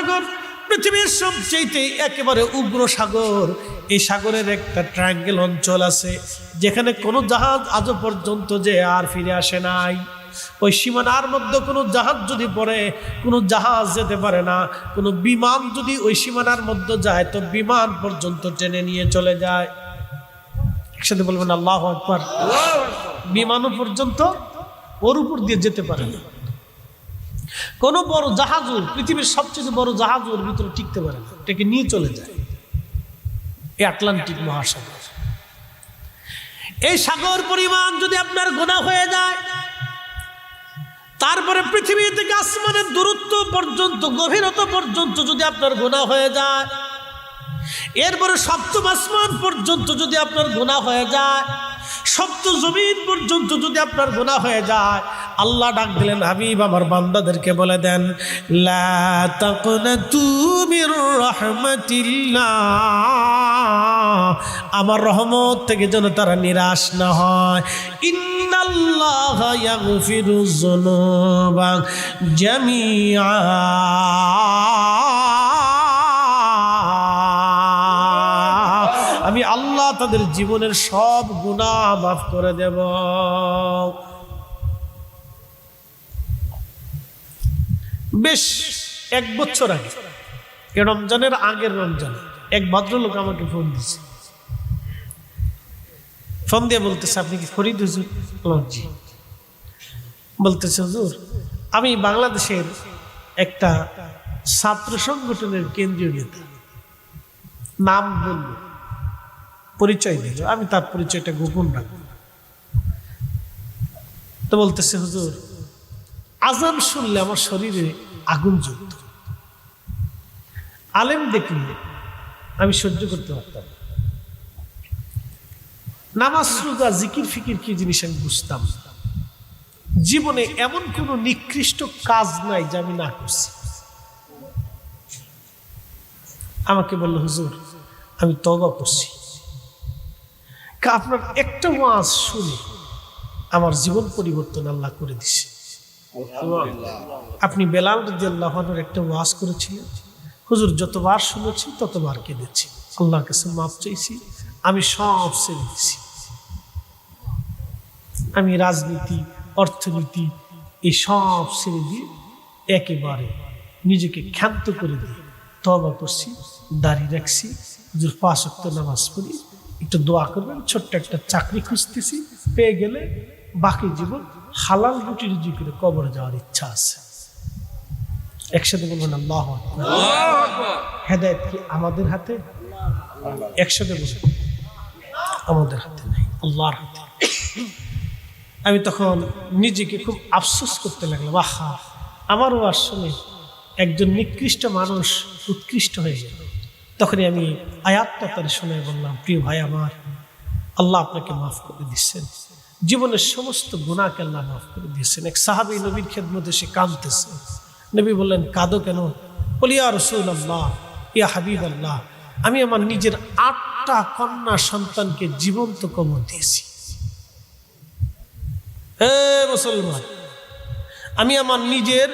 সাগর পৃথিবীর সবচেয়ে একেবারে উগ্র সাগর। এই সাগরের একটা ট্রায়াঙ্গেল অঞ্চল আছে যেখানে কোনো জাহাজ আজও পর্যন্ত যে আর ফিরে আসে নাই। ওই সীমানার মধ্যে কোনো জাহাজ যদি পড়ে, কোনো জাহাজ যেতে পারে না। কোনো বিমান যদি ওই সীমানার মধ্যে যায় তো বিমান পর্যন্ত টেনে নিয়ে চলে যায়। একসাথে বলবেন আল্লাহু আকবার। বিমানও পর্যন্ত ওর উপর দিয়ে যেতে পারে না। কোন বড় জাহাজও, পৃথিবীর সবচেয়ে বড় জাহাজ ওর ভিতরে টিকতে পারে না, এটাকে নিয়ে চলে যায়। এই আটলান্টিক মহাসাগর, এই সাগর পরিমাণ যদি আপনার গুনাহ হয়ে যায়, তারপরে পৃথিবী থেকে আসমানের দূরত্ব পর্যন্ত, গভীরতা পর্যন্ত যদি আপনার গুনাহ হয়ে যায়, এরপরে সপ্তম আসমান পর্যন্ত যদি আপনার গুনাহ হয়ে যায়, সপ্তম জমিন পর্যন্ত যদি আপনার গুনাহ হয়ে যায়, আল্লাহ ডাক দিলেন, হাবিব আমার বান্দাদেরকে বলে দেন, লা তাকনাতু মির রাহমাতিল্লাহ, আমার রহমত থেকে যেন তারা নিরাশ না হয়। ইন্নাল্লাহা ইয়াগফিরুয যুনুবা জামিআ, আমি আল্লাহ তাদের জীবনের সব গুনাহ মাফ করে দেব। বেশ 1 বছর আগে, রমজানের আগের রমজান, এক ভদ্রলোক আমাকে ফোন দিয়েছে। ফোন দিয়ে বলতেছে, আপনি কি ফরিদ হুজুর? জি। বলতেছে, হুজুর আমি বাংলাদেশের একটা ছাত্র সংগঠনের কেন্দ্রীয় নেতা। নাম বলল, পরিচয় দিল, আমি তার পরিচয়টা গোপন রাখবো। তো বলতেছে, হুজুর আজান শুনলে আমার শরীরে আগুন জ্বলত, আলেম দেখলে আমি সহ্য করতে পারতাম না, নামাজ রোজা জিকির ফিকির কি জিনিস আমি বুঝতাম না, জীবনে এমন কোন নিকৃষ্ট কাজ নাই যে আমি না করছি। আমাকে বলল, হুজুর আমি তওবা করছি, আপনার একটা ওয়াজ শুনে আমার জীবন পরিবর্তন আল্লাহ করে দিছে। আপনি বেলাল রাদিয়াল্লাহু আনহুর একটা ওয়াজ করেছিলেন, হুজুর যতবার শুনেছি ততবার কেঁদেছি, আল্লাহর কাছে মাফ চাইছি, আমি সব ছেড়ে দিছি, আমি রাজনীতি অর্থনীতি এই সব ছেড়ে দিয়ে একেবারে নিজেকে ক্ষান্ত করে দিয়ে তওবা করছি, দাঁড়িয়ে রাখছি, হুজুর 5 ওয়াক্ত নামাজ পড়ি, একটু দোয়া করবেন, ছোট্ট একটা চাকরি খুঁজতেছি, পেয়ে গেলে বাকি জীবন হালাল রুটি রুজি করে কবরে যাওয়ার ইচ্ছা আছে। একসাথে বলবেন আল্লাহু আকবার। হেদায়েত কি আমাদের হাতে? একসাথে বলবেন, আমাদের হাতে নাই, আল্লাহর হাতে। আমি তখন নিজেকে খুব আফসোস করতে লাগলাম, আহা আমারও আসলে একজন নিকৃষ্ট মানুষ উৎকৃষ্ট হয়ে গেল। তখনই আমি আয়াতটা তার শুনে বললাম, প্রিয় ভাই আমার, আল্লাহ আপনাকে মাফ করে দিচ্ছেন, জীবনের সমস্ত গুনাহকে আল্লাহ মাফ করে দিয়েছেন। এক সাহাবী নবীর খেদমতে সে কাঁদতেছে, নবী বললেন, কাঁদো কেন? বলি, ইয়া রাসূলুল্লাহ, ইয়া হাবিবাল্লাহ, আমি আমার নিজের 8টা কন্যা সন্তানকে জীবন্ত কবর দিয়েছি। হে মুসলমান, আমি আমার নিজের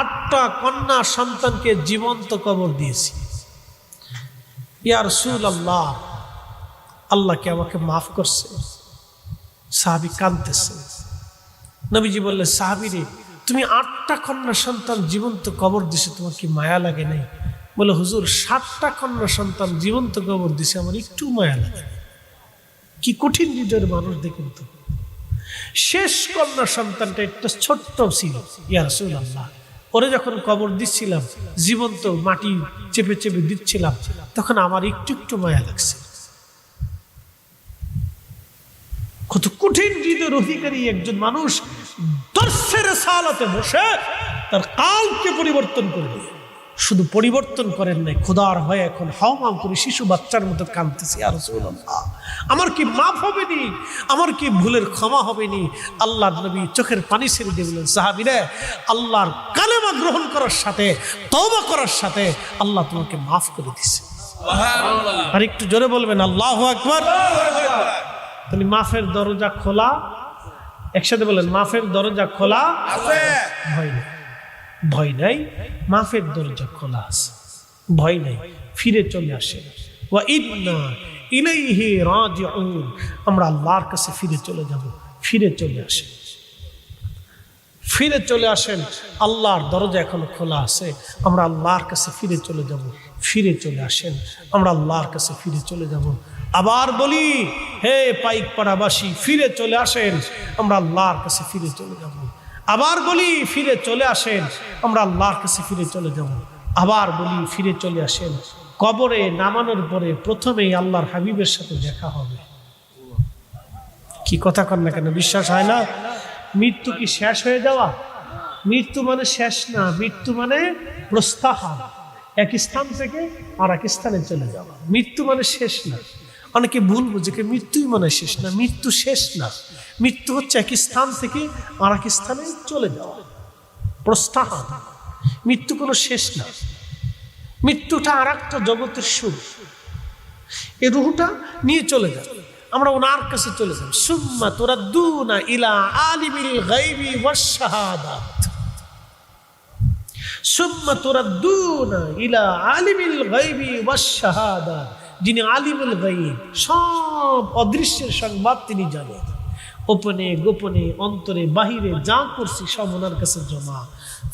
8টা কন্যা সন্তানকে জীবন্ত কবর দিয়েছি। ইয়া রাসূলুল্লাহ, আল্লাহ কি আমাকে মাফ করছে? সাহাবী কাঁদতেছে। নবীজি বললেন, সাহাবী রে, তুমি 8টা কন্যা সন্তান জীবন্ত কবর দিছে, তোমার কি মায়া লাগে নাই? বলে, হুজুর 7টা কন্যা সন্তান জীবন্ত কবর দিছে, আমার একটু মায়া লাগে। কি কঠিন হৃদয়ের মানুষ দেখুন তো। শেষ কন্যা সন্তানটা একটা ছোট্ট ছিল, ইয়া রাসূলুল্লাহ, ওরে যখন কবর দিচ্ছিলাম, জীবন্ত মাটি চেপে চেপে দিচ্ছিলাম, তখন আমার একটু একটু মায়া লাগছে। কত কঠিন হৃদয়ের অধিকারী একজন মানুষ দর্শের সালাতে বসে তার কালকে পরিবর্তন করবে। শুধু পরিবর্তন করেন নাই, খোদার ভয়ে এখন হাওমাও করে শিশু বাচ্চার মতো কাঁদতেছে, ইয়া রাসূলুল্লাহ, আমার কি মাফ হবে নি? আমার কি ভুলের ক্ষমা হবে নি? আল্লাহর নবী চোখের পানি ছেড়ে দিয়ে বললেন, সাহাবীরা, আল্লাহর কালেমা গ্রহণ করার সাথে, তওবা করার সাথে আল্লাহ তোমাকে মাফ করে দিয়েছে। সুবহানাল্লাহ। আর একটু জোরে বলবেন আল্লাহু আকবার। তাহলে মাফের দরজা খোলা, একসাথে বলেন, মাফের দরজা খোলা আছে, ভয় নেই। ভয় নাই, মাফের দরজা খোলা আছে, ভয় নাই, ফিরে চলে আসেন। ওয়া ইন্না ইলাইহি রাজিউন, আমরা আল্লাহর কাছে ফিরে চলে যাব। ফিরে চলে আসেন, ফিরে চলে আসেন। আল্লাহর দরজা এখনো খোলা আছে, আমরা আল্লাহর কাছে ফিরে চলে যাব। ফিরে চলে আসেন, আমরা আল্লাহর কাছে ফিরে চলে যাব। আবার বলি, হে পাইকপাড়াবাসী, ফিরে চলে আসেন, আমরা আল্লাহর কাছে ফিরে চলে যাব। আবার বলি, ফিরে চলে আসেন, আমরা আল্লাহর কাছে ফিরে চলে যাব। আবার বলি, ফিরে চলে আসেন। কবরে নামানোর পরে প্রথমেই আল্লাহর হাবিবের সাথে দেখা হবে। কি কথা কন না কেন? বিশ্বাস হয় না? মৃত্যু কি শেষ হয়ে যাওয়া? মৃত্যু মানে শেষ না, মৃত্যু মানে প্রস্থান, এক স্থান থেকে আর এক স্থানে চলে যাওয়া। মৃত্যু মানে শেষ না। অনেকে ভুল বুঝে মৃত্যুই মানে শেষ না। মৃত্যু শেষ না, মৃত্যু হচ্ছে এক স্থান থেকে আর এক স্থানে চলে যাওয়া, প্রস্থান। মৃত্যু কোনো শেষ না, মৃত্যুটা আর একটা জগতের সুর। এই রুহটা নিয়ে চলে যাবে, আমরা ওনার কাছে চলে যাব। সুম্মা তুরাদ্দুনা ইলা আলিমিল গায়বি ওয়াশ শাহাদাত, সুম্মা তুরাদ্দুনা ইলা আলিমিল গায়বি ওয়াশ শাহাদাত, যিনি আলিমুল গায়ব, সব অদৃশ্যের সংবাদ তিনি জানেন। গোপনে গোপনে, অন্তরে বাহিরে যা করছি সব ওনার কাছে জমা।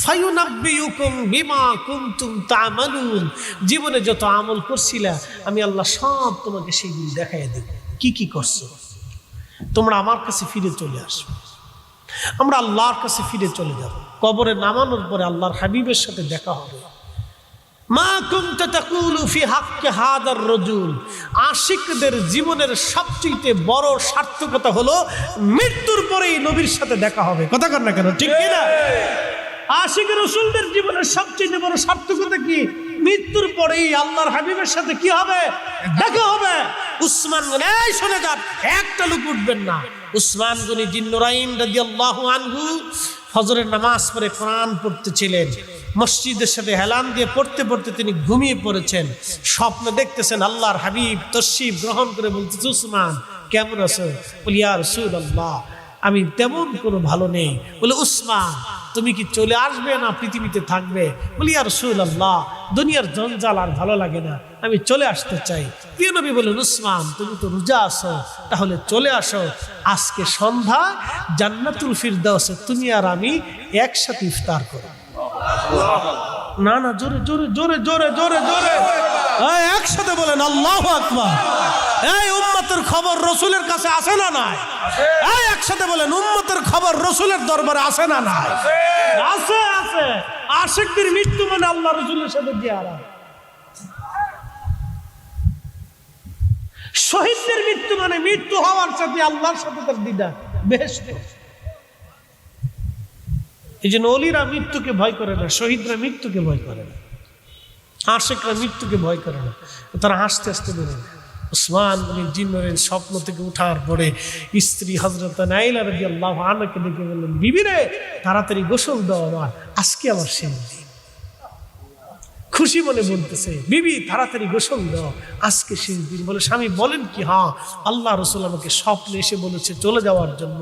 ফায়ুনাব্বিউকুম বিমা কুনতুম তা'মালুন, জীবনে যত আমল করছিলা আমি আল্লাহ সব তোমাকে সেগুলি দেখাইয়া দেব। কি কি করছো তোমরা আমার কাছে ফিরে চলে আসো, আমরা আল্লাহর কাছে ফিরে চলে যাব। কবরে নামানোর পরে আল্লাহর হাবিবের সাথে দেখা হবে। মা কুনতা তাকুলু ফি হাক্কি হাদার রাজুল, আশিকদের জীবনের সবচেয়ে বড় সার্থকতা হলো মৃত্যুর পরেই নবীর সাথে দেখা হবে। কথা কর না কেন? ঠিক কি না? আশিক রাসূলদের জীবনের সবচেয়ে বড় সার্থকতা কি? মৃত্যুর পরেই আল্লাহর হাবিবের সাথে কি হবে? দেখা হবে। উসমান গনি, এই শুনে যান, একটা লোক উঠবেন না। উসমান গনি জিন্নুরাইন রাদিয়াল্লাহু আনহু ফজরের নামাজ পড়ে কোরআন পড়তেছিলেন। মসজিদের সাথে হেলান দিয়ে পড়তে পড়তে তিনি ঘুমিয়ে পড়েছেন। স্বপ্ন দেখতেছেন আল্লাহর হাবিব তশরিফ গ্রহণ করে বলতেছে, উসমান কেমন আছো? বলি, ইয়া রাসূলুল্লাহ আমি তেমন কোনো ভালো নেই। বলে, উসমান তুমি কি চলে আসবে না পৃথিবীতে থাকবে? বলি, ইয়া রাসূলুল্লাহ দুনিয়ার জঞ্জাল আর ভালো লাগে না, আমি চলে আসতে চাই। প্রিয় নবী বলেন, উসমান তুমি তো রোজা আছো, তাহলে চলে আসো। আজকে সন্ধ্যা জান্নাতুল ফিরদাউসে তুমি আর আমি একসাথে ইফতার করব। না না, জোরে জোরে জোরে জোরে জোরে জোরে একসাথে বলেন আল্লাহু আকবার। এই উম্মতের খবর রাসূলের কাছে আসে না নাই? এই একসাথে বলেন, উম্মতের খবর রাসূলের দরবারে আসে না নাই? আছে আছে। আশিকদের মৃত্যু মানে আল্লাহ রাসূলের সাথে জিয়ারত। শহীদদের মৃত্যু মানে মৃত্যু হওয়ার সাথে আল্লাহর সাথে তার দিদার, বেহেশত। এই জন্য ওলিরা মৃত্যুকে ভয় করে না, শহীদরা মৃত্যুকে ভয় করে না, আশিকরা মৃত্যুকে ভয় করে না, তারা হাসতে হাসতে বেরো। উসমান জিন্নুরের স্বপ্ন থেকে উঠার পরে স্ত্রী হযরত নাইলা রাদিয়াল্লাহু আনহাকে ডেকে বললেন, বিবি রে তাড়াতাড়ি গোসল দাও, আমার আজকে আমার শেষ দিন। খুশি মনে বলতেছে, বিবি তাড়াতাড়ি গোসল দাও, আজকে শেষ দিন। বলে, স্বামী বলেন কি? হ্যাঁ, আল্লাহ রাসূল আমাকে স্বপ্নে এসে বলেছে চলে যাওয়ার জন্য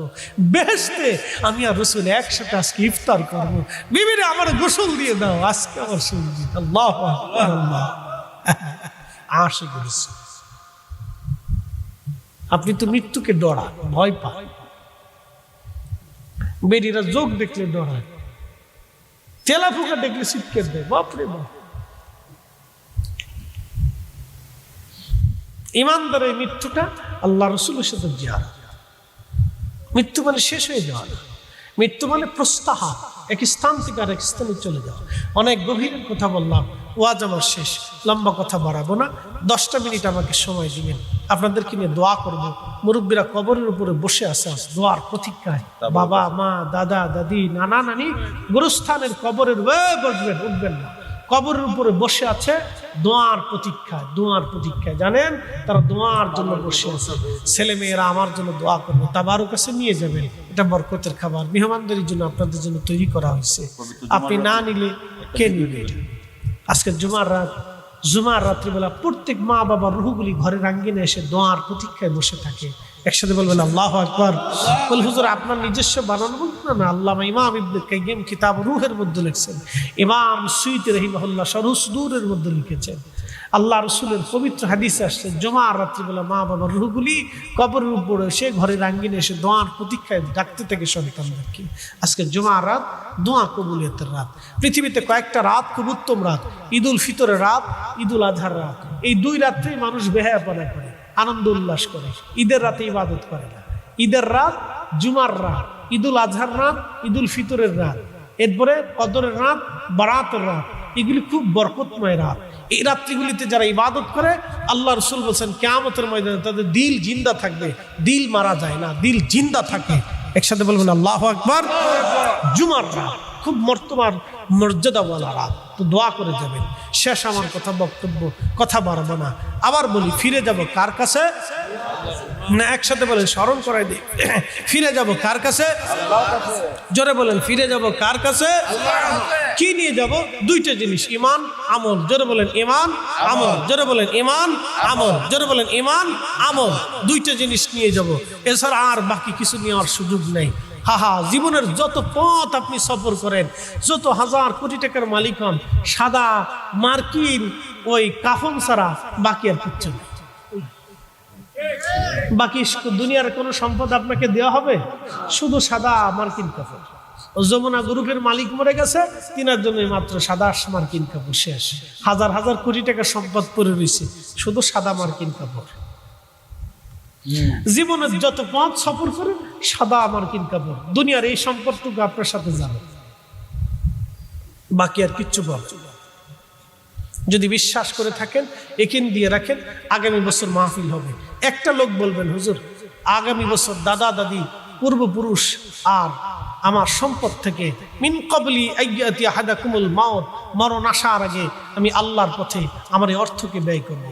বেহেশতে, আমি আর রাসূল একসাথে আজকে ইফতার করব। বিবি রে আমার গোসল দিয়ে দাও, আজকে আমার শেষ দিন। আল্লাহু আকবার। আল্লাহ আশিক রাসূল। আপনি তো মৃত্যুকে ডরান, ভয় পান। বেরিরা যোগ দেখলে ডরায়, তেলা ফুকা দেখলে চিৎকার দেয়, বাপরে বাপ। ইমানদারের মৃত্যুটা আল্লাহ রাসূলের সাথে জিয়ারত। মৃত্যু মানে শেষ হয়ে যাওয়া না, মৃত্যু মানে প্রস্থান, এক স্থান থেকে আর এক স্থানে চলে যাওয়া। অনেক গভীর কথা বললাম, ওয়াজ আমার শেষ, লম্বা কথা বাড়াবো না। 10টা মিনিট আমাকে সময় দিবেন, আপনাদেরকে নিয়ে দোয়া করব। মুরব্বীরা কবরের উপরে বসে আছে দোয়ার প্রতীক্ষায়। বাবা মা দাদা দাদি নানা নানি গুরুস্থানের কবরের বসবেন, উঠবেন না, কবরের উপরে বসে আছে দোয়ার প্রতীক্ষায়। দোয়ার প্রতীক্ষায় জানেন, তারা দোয়ার জন্য বসে আছে। ছেলে মেয়েরা আমার জন্য দোয়া করবে, তাবারুক কাছে নিয়ে যাবেন, এটা বরকতের খাবার, মেহমানদের জন্য আপনাদের জন্য তৈরি করা হয়েছে। আপনি না নিলে কে নিবে? আজকে জুমার রাত, জুমার রাত্রিবেলা প্রত্যেক মা বাবার রুহগুলি ঘরের আঙ্গিনে এসে দোয়ার প্রতীক্ষায় বসে থাকে। একসাথে বলবেন আল্লাহু আকবার। বল হুজুর আপনার নিজস্ব বানানো বলতে না, আল্লামা ইমাম ইবনে কাইয়িম কিতাব রূহের মধ্যে লিখছেন, ইমাম সুয়ুতী রাহিমাহুল্লাহ শরহ সুদূরের মধ্যে লিখেছেন। আল্লাহ রসুলের পবিত্র হাদিসে আসছে জুমার রাত্রিবেলা মা বাবার রুহগুলি কবরের উপরে এসে ঘরের আঙ্গিনে এসে দোয়ার প্রতীক্ষায় ডাকতে থেকে সন্তানদেরকে। আজকে জুমার রাত দোয়া কবুলিয়তের রাত। পৃথিবীতে কয়েকটা রাত খুব উত্তম রাত, ঈদ উল ফিতরের রাত, ঈদ উল আজহার রাত। এই দুই রাত্রেই মানুষ বেহায়াপনা করে, আনন্দ উল্লাস করে, ঈদের রাতে ইবাদত করে না। ঈদের রাত, জুমার রাত, ঈদ উল আজহার রাত, ঈদ উল ফিতরের রাত, এরপরে কদরের রাত, বারাতের রাত, এগুলি খুব বরকতময় রাত। এই রাত্রিগুলিতে যারা ইবাদত করে, আল্লাহ রসুল বলছেন কিয়ামতের ময়দানে তাদের দিল জিন্দা থাকবে। দিল মারা যায় না, দিল জিন্দা থাকে। একসাথে বলবেন আল্লাহু আকবার। জুমার রাত খুব মর্যাদাওয়ালা রাত, তো দোয়া করে যাবেন। শেষ আমার বক্তব্য, কথা বাড়াবো না। আবার বলি, ফিরে যাব কার কাছে? না, একসাথে বলেন, স্মরণ করাই দিই। ফিরে যাব কার কাছে? জোরে বলেন, ফিরে যাব কার কাছে? কি নিয়ে যাব? দুইটা জিনিস, ইমান আমল। জোরে বলেন ইমান আমল। জোরে বলেন ইমান আমল। জোরে বলেন ইমান আমল। দুইটা জিনিস নিয়ে যাব, এছাড়া আর বাকি কিছু নেওয়ার সুযোগ নেই। জীবনের যত পথ আপনি সফর করেন, যত হাজার কোটি টাকার মালিক হন, সাদা মার্কিন ওই কাফন ছাড়া বাকি আর কিচ্ছু নেই। বাকি দুনিয়ার কোনো সম্পদ আপনাকে দেওয়া হবে? শুধু সাদা মার্কিন কাপড়। যমুনা গ্রুপের মালিক মরে গেছে, তিনার জন্য মাত্র সাদা মার্কিন কাপড়, শেষ। হাজার হাজার কোটি টাকার সম্পদ পড়ে রয়েছে, শুধু সাদা মার্কিন কাপড়। জীবনের যত পথ সফর করেন, সাদা মার্কিন কাপড়। দুনিয়ার এই সম্পদটুকু আপনার সাথে যাবে, বাকি আর কিচ্ছু পাবে। যদি বিশ্বাস করে থাকেন, একিন দিয়ে রাখেন, আগামী বছর মাহফিল হবে। একটা লোক বলবেন, হুজুর আগামী বছর দাদা দাদি পূর্বপুরুষ আর আমার সম্পদ থেকে মিন ক্বাবলি আইয়াতি আহাদাকুমুল মাউত, মরণ আসার আগে আমি আল্লাহর পথে আমার এই অর্থকে ব্যয় করব।